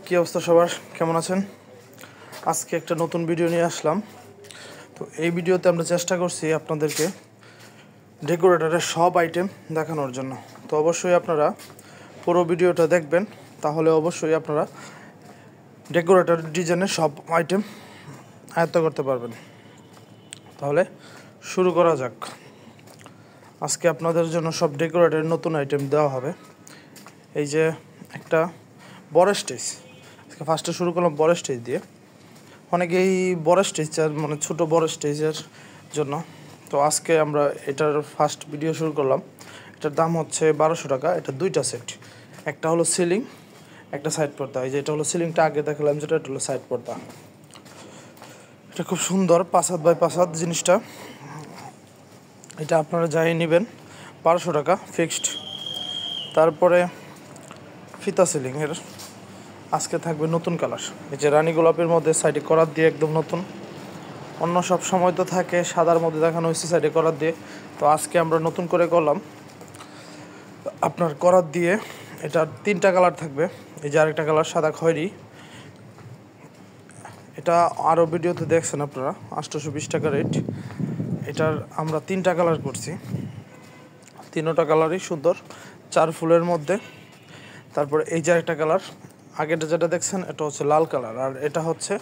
কি অবস্থা সবার, কেমন আছেন? আজকে একটা নতুন ভিডিও নিয়ে আসলাম। তো এই ভিডিওতে আমরা চেষ্টা করছি আপনাদেরকে ডেকোরেটরের সব আইটেম দেখানোর জন্য। তো অবশ্যই আপনারা পুরো ভিডিওটা দেখবেন, তাহলে অবশ্যই আপনারা ডেকোরেটর ডিজাইনের সব আইটেম আয়ত্ত করতে পারবেন। তাহলে শুরু করা যাক। আজকে আপনাদের জন্য সব ডেকোরেটরের নতুন আইটেম দেওয়া হবে। এই যে একটা বড় স্টেজ, আজকে ফার্স্টে শুরু করলাম বড় স্টেজ দিয়ে। অনেকেই বড় স্টেজ মানে ছোটো বড় স্টেজের জন্য। তো আজকে আমরা এটার ফার্স্ট ভিডিও শুরু করলাম। এটার দাম হচ্ছে 1200 টাকা। এটা দুইটা সেট, একটা হলো সিলিং, একটা সাইড পর্দা। এই যে এটা হলো সিলিংটা আগে দেখালাম, যেটা এটা হলো সাইড পর্দা। এটা খুব সুন্দর, 5 হাত বাই 5 হাত জিনিসটা। এটা আপনারা যাই নেবেন 1200 টাকা ফিক্সড। তারপরে ফিতা সিলিংয়ের আজকে থাকবে নতুন কালার। এই যে রানী গোলাপের মধ্যে সাইডে করাত দিয়ে একদম নতুন। অন্য সব সময় তো থাকে সাদার মধ্যে দেখানো হয়েছে সাইডে করাত দিয়ে, তো আজকে আমরা নতুন করে করলাম আপনার করাত দিয়ে। এটার 3টা কালার থাকবে। এই যে আরেকটা কালার সাদা খয়েরি, এটা আরও ভিডিওতে দেখছেন আপনারা, 820 টাকা রেট। এটার আমরা 3টা কালার করছি, 3টা কালারই সুন্দর, 4 ফুলের মধ্যে। তারপরে এই যে আরেকটা কালার, আগেটা যেটা দেখছেন এটা হচ্ছে লাল কালার, আর এটা হচ্ছে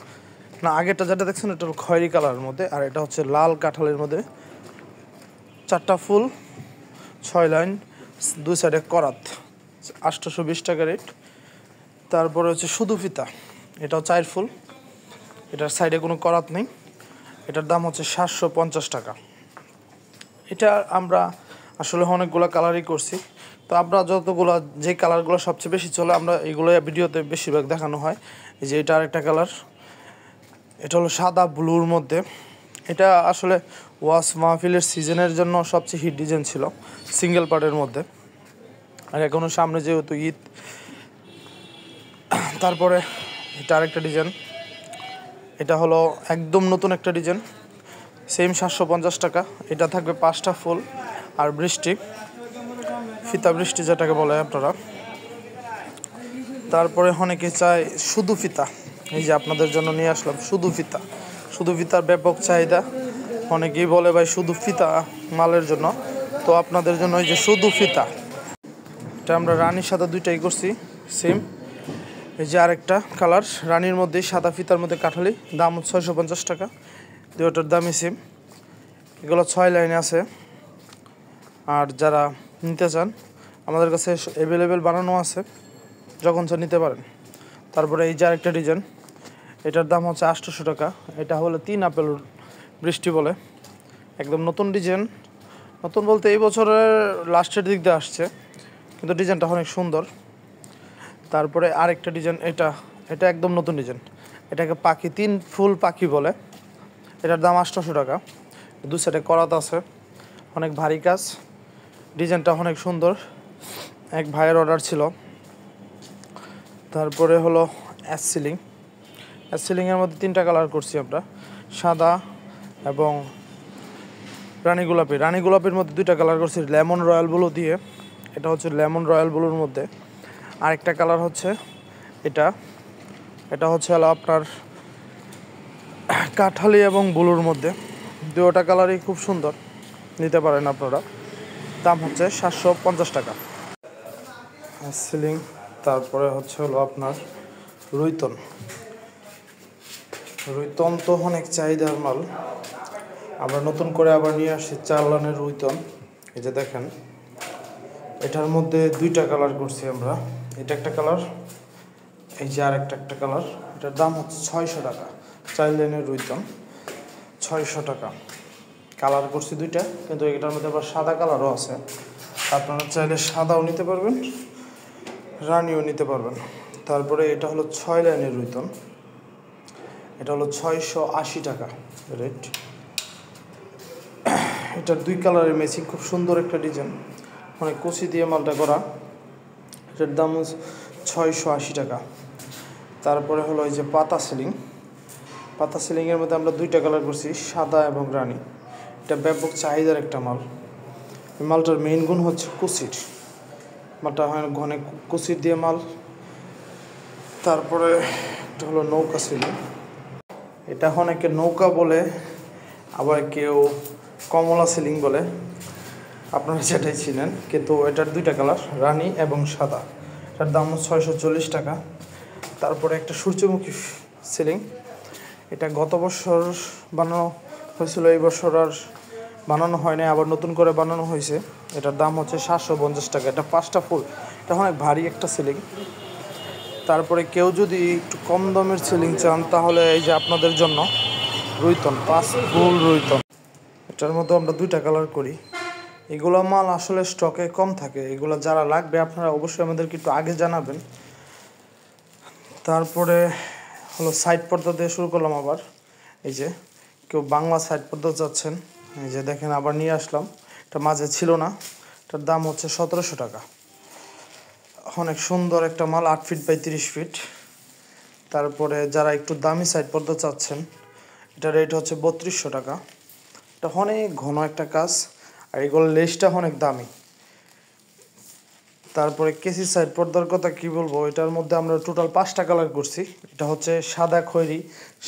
না, আগেরটা যেটা দেখছেন এটা হলো খয়েরি কালারের মধ্যে, আর এটা হচ্ছে লাল কাঁঠালের মধ্যে। 4টা ফুল, 6 লাইন, 2 সাইডে করাত, 820 টাকা রেট। তারপরে হচ্ছে শুধু ফিতা, এটাও 4 ফুল, এটার সাইডে কোনো করাত নেই। এটার দাম হচ্ছে 750 টাকা। এটা আমরা আসলে অনেকগুলো কালারই করছি। তো আমরা যতগুলো যে কালারগুলো সবচেয়ে বেশি চলে আমরা এইগুলো ভিডিওতে বেশিরভাগ দেখানো হয়। এই যে এটা আরেকটা কালার, এটা হলো সাদা ব্লুর মধ্যে। এটা আসলে ওয়াস মাহফিলের সিজনের জন্য সবচেয়ে হিট ডিজাইন ছিল, সিঙ্গেল পার্টের মধ্যে। আর এখনও সামনে যেহেতু ঈদ। তারপরে এটা আরেকটা ডিজাইন, এটা হলো একদম নতুন একটা ডিজাইন, সেম 750 টাকা। এটা থাকবে 5টা ফুল আর বৃষ্টি, ফিতা বৃষ্টি যেটাকে বলে আপনারা। তারপরে অনেকে চায় শুধু ফিতা, এই যে আপনাদের জন্য নিয়ে আসলাম শুধু ফিতা। শুধু ফিতার ব্যাপক চাহিদা, অনেকেই বলে ভাই শুধু ফিতা মালের জন্য। তো আপনাদের জন্য এই যে শুধু ফিতা, এটা আমরা রানীর সাদা দুইটাই করছি সেম। এই যে আরেকটা কালার রানীর মধ্যেই সাদা ফিতার মধ্যে কাঠালি, দাম 650 টাকা। দুটোর দামই সেম। এগুলো 6 লাইনে আছে, আর যারা নিতে চান আমাদের কাছে অ্যাভেলেবেল বানানো আছে, যখন চান নিতে পারেন। তারপরে এই যে আরেকটা ডিজাইন, এটার দাম হচ্ছে 800 টাকা। এটা হলো 3 আপেল বৃষ্টি বলে, একদম নতুন ডিজাইন। নতুন বলতে এই বছরের লাস্টের দিক দিয়ে আসছে, কিন্তু ডিজাইনটা অনেক সুন্দর। তারপরে আরেকটা ডিজাইন, এটা এটা একদম নতুন ডিজাইন, এটাকে পাখি 3 ফুল পাখি বলে। এটার দাম 800 টাকা। 2 সাইডে করাত আছে, অনেক ভারী কাজ, ডিজাইনটা অনেক সুন্দর, এক ভাইয়ের অর্ডার ছিল। তারপরে হলো অ্যাশ সিলিং। অ্যাশ সিলিংয়ের মধ্যে 3টা কালার করছি আমরা, সাদা এবং রানী গোলাপি। রানী গোলাপির মধ্যে 2টা কালার করছি লেমন রয়্যাল ব্লু দিয়ে। এটা হচ্ছে লেমন রয়্যাল ব্লুর মধ্যে। আরেকটা কালার হচ্ছে এটা, এটা হচ্ছে হলো আপনার কাঠালি এবং ব্লুর মধ্যে। 2টা কালারই খুব সুন্দর, নিতে পারেন আপনারা। দাম হচ্ছে 750 টাকা সিলিং। তারপরে হচ্ছে হলো আপনার রুইতন। রুইতন তো অনেক চাহিদার মাল, আমরা নতুন করে আবার নিয়ে আসছি 4 লাইনের রুইতন। এই যে দেখেন, এটার মধ্যে 2টা কালার করছি আমরা। এটা একটা কালার, এই যে আর একটা কালার। এটার দাম হচ্ছে 600 টাকা। 4 লাইনের রুইতন 600 টাকা। কালার করছি 2টা, কিন্তু এটার মধ্যে আবার সাদা কালারও আছে। আপনারা চাইলে সাদাও নিতে পারবেন, রানিও নিতে পারবেন। তারপরে এটা হলো 6 লাইনের রুইতন, এটা হলো 680 টাকা রেট। এটার 2 কালারের ম্যাচিং, খুব সুন্দর একটা ডিজাইন, অনেক কুচি দিয়ে মালটা করা। এটার দাম 680 টাকা। তারপরে হলো এই যে পাতা সিলিং। পাতা সিলিংয়ের মধ্যে আমরা 2টা কালার করছি, সাদা এবং রানী। এটা ব্যাপক চাহিদার একটা মাল। এই মালটার মেইন গুণ হচ্ছে কুচির, মালটা হয় ঘনে কুচির দিয়ে মাল, তারপরে এটা হলো নৌকা সিলিং। এটা অনেকে নৌকা বলে, আবার কেউ কমলা সিলিং বলে, আপনারা সেটাই চিনেন। কিন্তু এটার দুইটা কালার, রানী এবং সাদা। এটার দাম 640 টাকা। তারপরে একটা সূর্যমুখী সিলিং, এটা গত বছর বানানো হয়েছিল, এই বছর আর বানানো হয়নি, আবার নতুন করে বানানো হয়েছে। এটার দাম হচ্ছে 750 টাকা। এটা 5টা ফুল, এটা অনেক ভারী একটা সিলিং। তারপরে কেউ যদি একটু কম দামের সিলিং চান, তাহলে এই যে আপনাদের জন্য রুইতন, 5 ফুল রুইতন। এটার মধ্যে আমরা দুইটা কালার করি। এগুলো মাল আসলে স্টকে কম থাকে, এগুলো যারা লাগবে আপনারা অবশ্যই আমাদেরকে একটু আগে জানাবেন। তারপরে হলো সাইড পর্দা দিয়ে শুরু করলাম আবার। এই যে কেউ বাংলা সাইড পর্দা চাচ্ছেন, এই যে দেখেন আবার নিয়ে আসলাম। এটা মাঝে ছিল না, এটার দাম হচ্ছে 1700 টাকা। অনেক সুন্দর একটা মাল, 8 ফিট বাই 30 ফিট। তারপরে যারা একটু দামি সাইড পর্দা চাচ্ছেন, এটা রেট হচ্ছে 3200 টাকা। এটা অনেক ঘন একটা কাজ, আর এগুলোর লেসটা অনেক দামি। তারপরে কেসি সাইড পর্দার কথা কি বলবো, এটার মধ্যে আমরা টোটাল 5টা কালার করছি। এটা হচ্ছে সাদা খয়েরি,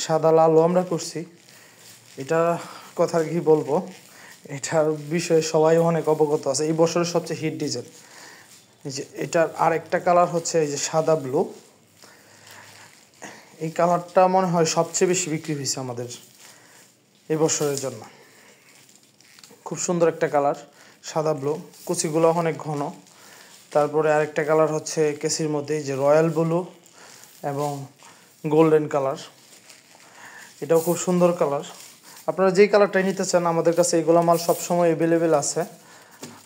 সাদা লালও আমরা করছি। এটা কথা কি বলবো, এটার বিষয়ে সবাই অনেক অবগত আছে। এই বছরের সবচেয়ে হিট ডিজাইন। এই যে এটার আরেকটা কালার হচ্ছে এই যে সাদা ব্লু। এই কালারটা মনে হয় সবচেয়ে বেশি বিক্রি হয়েছে আমাদের এই বছরের জন্য। খুব সুন্দর একটা কালার, সাদা ব্লু, কুচিগুলো অনেক ঘন। তারপরে আরেকটা কালার হচ্ছে কেসির মধ্যে যে রয়্যাল ব্লু এবং গোল্ডেন কালার, এটাও খুব সুন্দর কালার। আপনারা যেই কালারটাই নিতে চান, আমাদের কাছে এইগুলো মাল সবসময় অ্যাভেলেবেল আছে।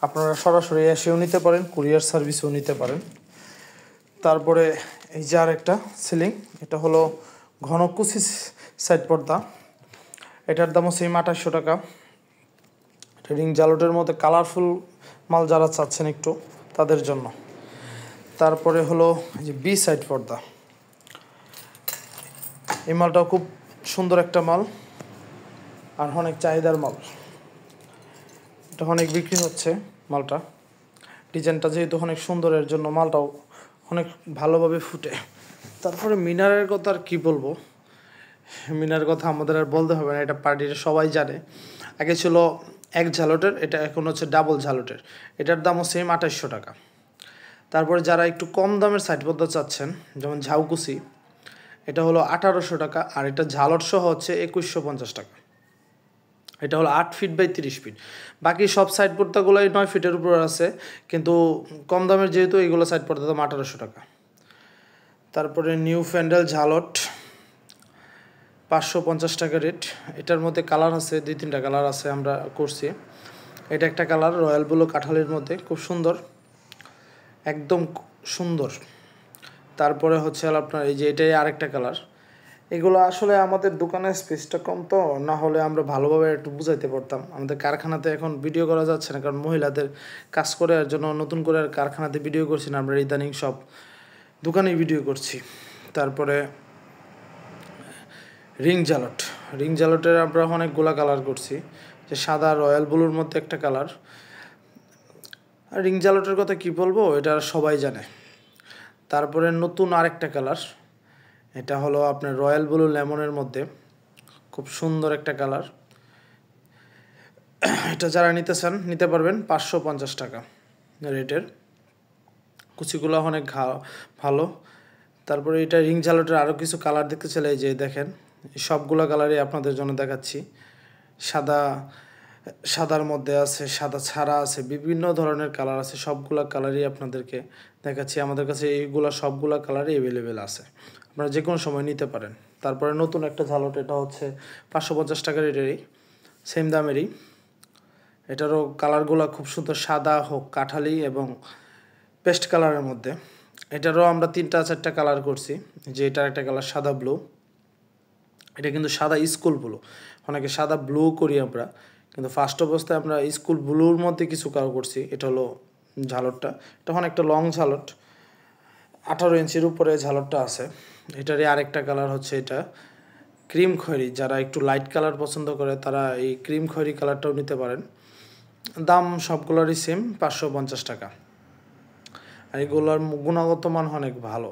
আপনারা সরাসরি এসেও নিতে পারেন, কুরিয়ার সার্ভিসেও নিতে পারেন। তারপরে এই যে আরেকটা সিলিং, এটা হলো ঘন কুচি সাইড পর্দা। এটার দামও সেম 2800 টাকা। রিং জালটের মধ্যে কালারফুল মাল যারা চাচ্ছেন একটু, তাদের জন্য। তারপরে হলো যে বি সাইড পর্দা, এই মালটাও খুব সুন্দর একটা মাল আর অনেক চাহিদার মাল। এটা অনেক বিক্রি হচ্ছে মালটা, ডিজাইনটা যেহেতু অনেক সুন্দরের জন্য মালটাও অনেক ভালোভাবে ফুটে। তারপরে মিনারের কথা আর কী বলবো, মিনারের কথা আমাদের আর বলতে হবে না, এটা পার্টির সবাই জানে। আগে ছিল এক ঝালটের, এটা এখন হচ্ছে ডাবল ঝালটের। এটার দামও সেম 2800 টাকা। তারপরে যারা একটু কম দামের সাইড পর্দা চাচ্ছেন, যেমন ঝাউকুচি, এটা হলো 1800 টাকা। আর এটা ঝালট সহ হচ্ছে 2150 টাকা। এটা হলো 8 ফিট বাই 30 ফিট। বাকি সব সাইড পর্দাগুলোই 9 ফিটের উপর আছে, কিন্তু কম দামের যেহেতু এইগুলো সাইড পর্দা দাম 1800 টাকা। তারপরে নিউ ফ্যান্ডেল ঝালট 550 টাকা রেট। এটার মধ্যে কালার আছে, 2-3টা কালার আছে আমরা করছি। এটা একটা কালার রয়্যাল ব্লু কাঠালির মধ্যে, খুব সুন্দর, একদম সুন্দর। তারপরে হচ্ছে আপনার এই যে এটাই আরেকটা কালার। এগুলো আসলে আমাদের দোকানের স্পেসটা কম, তো না হলে আমরা ভালোভাবে একটু বুঝাইতে পারতাম। আমাদের কারখানাতে এখন ভিডিও করা যাচ্ছে না, কারণ মহিলাদের কাজ করার জন্য নতুন করে আর কারখানাতে ভিডিও করছি না, আমরা ইদানিং সব দোকানেই ভিডিও করছি। তারপরে রিং জালটের আমরা অনেকগুলা কালার করছি, যে সাদা রয়্যাল ব্লুর মধ্যে একটা কালার। আর রিং জালটের কথা কি বলবো, এটা সবাই জানে। তারপরে নতুন আরেকটা কালার, এটা হলো আপনার রয়্যাল ব্লু লেমনের মধ্যে, খুব সুন্দর একটা কালার। এটা যারা নিতে চান নিতে পারবেন, 550 টাকা রেটের। কুচিগুলো অনেক ভালো। তারপরে এটা রিং ঝালটের আরও কিছু কালার দেখতে চাইলে এই যে দেখেন, সবগুলো কালারই আপনাদের জন্য দেখাচ্ছি। সাদার মধ্যে আছে, সাদা ছাড়া আছে, বিভিন্ন ধরনের কালার আছে, সবগুলো কালারই আপনাদেরকে দেখাচ্ছি। আমাদের কাছে এইগুলো সবগুলো কালারই অ্যাভেলেবেল আছে, আপনারা যে কোনো সময় নিতে পারেন। তারপরে নতুন একটা ঝালট, এটা হচ্ছে 550 টাকা রেটেরই, সেম দামেরই। এটারও কালারগুলো খুব সুন্দর, সাদা হোক, কাঠালি এবং পেস্ট কালারের মধ্যে। এটারও আমরা 3-4টা কালার করছি। যে এটার একটা কালার সাদা ব্লু, এটা কিন্তু সাদা স্কুল ব্লু, অনেকে সাদা ব্লু করি আমরা, কিন্তু ফার্স্ট অবস্থায় আমরা স্কুল ব্লুর মধ্যে কিছু কালার করছি। এটা হলো ঝালটটা, এটা অনেকটা লং ঝালট, 18 ইঞ্চির উপরে ঝালটটা আছে। এটারই আরেকটা কালার হচ্ছে এটা ক্রিম খয়েরি। যারা একটু লাইট কালার পছন্দ করে তারা এই ক্রিম খয়েরি কালারটাও নিতে পারেন। দাম সবগুলোরই সেম, 550 টাকা। আর এগুলোর গুণগত মান অনেক ভালো।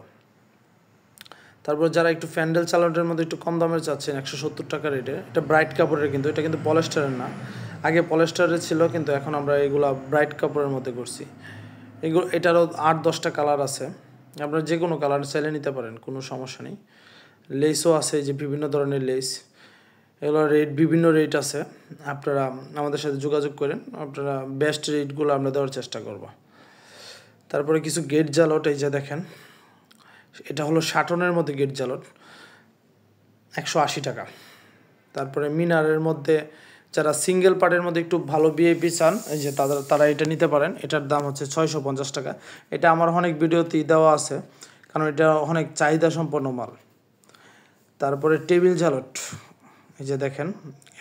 তারপর যারা একটু ফ্যান্ডেল চালানোর মধ্যে একটু কম দামের চাচ্ছেন 170 টাকা রেটে, এটা ব্রাইট কাপড়ের, কিন্তু এটা কিন্তু পলিস্টারের না। আগে পলিস্টারের ছিল, কিন্তু এখন আমরা এগুলো ব্রাইট কাপড়ের মধ্যে করছি। এটারও 8-10টা কালার আছে, আপনারা যে কোনো কালার চাইলে নিতে পারেন, কোনো সমস্যা নেই। লেসও আছে, যে বিভিন্ন ধরনের লেস, এগুলোর রেট বিভিন্ন রেট আছে। আপনারা আমাদের সাথে যোগাযোগ করেন, আপনারা বেস্ট রেটগুলো আমরা দেওয়ার চেষ্টা করব। তারপরে কিছু গেট জালট, এই যে দেখেন, এটা হলো শাটনের মধ্যে গেট জালট, 180 টাকা। তারপরে মিনারের মধ্যে যারা সিঙ্গেল পার্টের মধ্যে একটু ভালো ভিআইপি চান, এই যে তারা এটা নিতে পারেন। এটার দাম হচ্ছে 650 টাকা। এটা আমার অনেক ভিডিওতেই দেওয়া আছে, কারণ এটা অনেক চাহিদা সম্পন্ন মাল। তারপরে টেবিল জালট, এই যে দেখেন,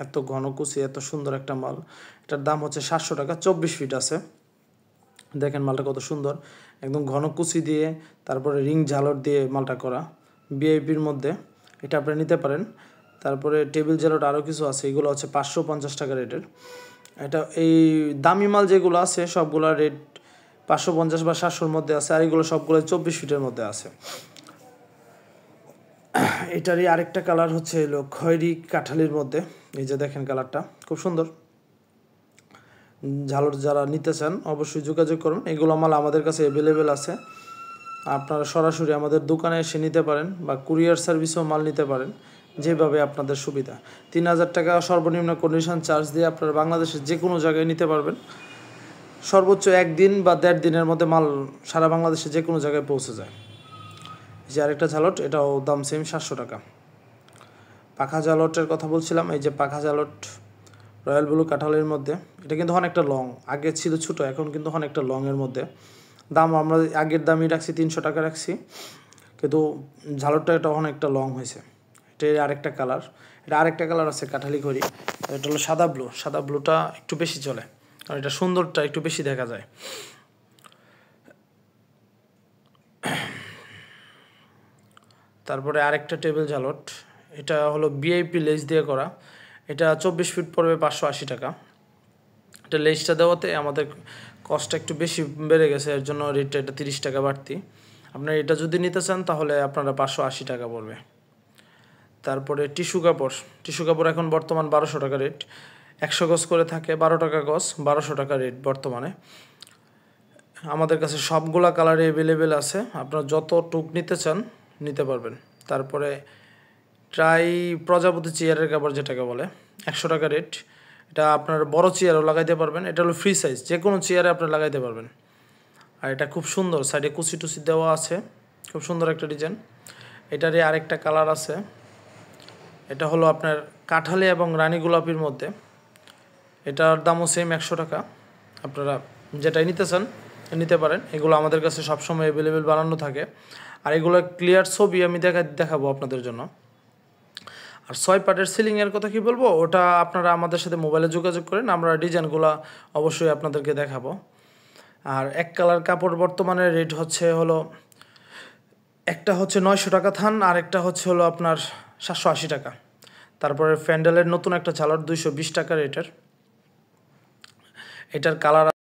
এত ঘন কুচি, এত সুন্দর একটা মাল। এটার দাম হচ্ছে 700 টাকা। 24 ফিট আছে, দেখেন মালটা কত সুন্দর, একদম ঘন কুচি দিয়ে তারপরে রিং ঝালর দিয়ে মালটা করা, ভিআইপির মধ্যে। এটা আপনি নিতে পারেন। তারপরে টেবিল জালট আরও কিছু আছে, এগুলো হচ্ছে 550 টাকা রেটের। এটা এই দামি মাল যেগুলো আছে সবগুলো রেট 550 বা 700-র মধ্যে আছে, আর এগুলো সবগুলো 24 ফিটের মধ্যে আছে। এটারই আরেকটা কালার হচ্ছে এলো খয়েরি কাঠালির মধ্যে, এই যে দেখেন কালারটা খুব সুন্দর। ঝালর যারা নিতে চান অবশ্যই যোগাযোগ করুন, এগুলো মাল আমাদের কাছে অ্যাভেলেবেল আছে। আপনারা সরাসরি আমাদের দোকানে এসে নিতে পারেন, বা কুরিয়ার সার্ভিসেও মাল নিতে পারেন, যেভাবে আপনাদের সুবিধা। 3000 টাকা সর্বনিম্ন কন্ডিশন চার্জ দিয়ে আপনারা বাংলাদেশের যে কোনো জায়গায় নিতে পারবেন। সর্বোচ্চ 1 দিন বা 1.5 দিনের মধ্যে মাল সারা বাংলাদেশে যে কোনো জায়গায় পৌঁছে যায়। যে আরেকটা ঝালট, এটাও দাম সেম 700 টাকা। পাখা জালটের কথা বলছিলাম, এই যে পাখা জালট রয়্যাল ব্লু কাঁঠালের মধ্যে, এটা কিন্তু অনেকটা লং, আগে ছিল ছোটো, এখন কিন্তু অনেকটা লংয়ের মধ্যে। দাম আমরা আগের দামই রাখছি, 300 টাকা রাখছি, কিন্তু ঝালটটা এটা অনেকটা লং হয়েছে। এটা আরেকটা কালার, এটা আরেকটা কালার আছে কাঠালি খড়ি, এটা হলো সাদা ব্লু। সাদা ব্লুটা একটু বেশি চলে, আর এটা সুন্দরটা একটু বেশি দেখা যায়। তারপরে আরেকটা টেবিল জালট, এটা হলো ভিআইপি লেস দিয়ে করা, এটা 24 ফিট পড়বে 580 টাকা। এটা লেসটা দেওয়াতে আমাদের কস্টটা একটু বেশি বেড়ে গেছে, এর জন্য রেটটা এটা 30 টাকা বাড়তি। আপনারা এটা যদি নিতে চান তাহলে আপনারা 580 টাকা পড়বে। তারপরে টিস্যু কাপড় এখন বর্তমান 1200 টাকা রেট, 100 গজ করে থাকে, 12 টাকা গজ, 1200 টাকা রেট বর্তমানে। আমাদের কাছে সবগুলা কালারে অ্যাভেলেবেল আছে, আপনারা যত টুক নিতে চান নিতে পারবেন। তারপরে প্রজাপতি চেয়ারের কাপড় যেটাকে বলে, 100 টাকা রেট। এটা আপনার বড় চেয়ারও লাগাইতে পারবেন, এটা হলো ফ্রি সাইজ, যে কোনো চেয়ারে আপনি লাগাইতে পারবেন। আর এটা খুব সুন্দর, সাইডে কুচি টুচি দেওয়া আছে, খুব সুন্দর একটা ডিজাইন। এটারই আরেকটা কালার আছে, এটা হলো আপনার কাঠালি এবং রানী গোলাপির মধ্যে, এটার দামও সেম 100 টাকা। আপনারা যেটাই নিতে চান নিতে পারেন, এগুলো আমাদের কাছে সবসময় অ্যাভেলেবেল বানানো থাকে। আর এগুলো ক্লিয়ার ছবি আমি দেখাবো আপনাদের জন্য। আর 6 পার্টের সিলিংয়ের কথা কি বলবো, ওটা আপনারা আমাদের সাথে মোবাইলে যোগাযোগ করেন, আমরা ডিজাইনগুলো অবশ্যই আপনাদেরকে দেখাবো। আর এক কালার কাপড় বর্তমানে রেট হলো একটা হচ্ছে 900 টাকা থান, আর একটা হলো আপনার 780 টাকা। তারপরে ফ্যান্ডেলের নতুন একটা ঝালর 220 টাকা রেটের, এটার কালার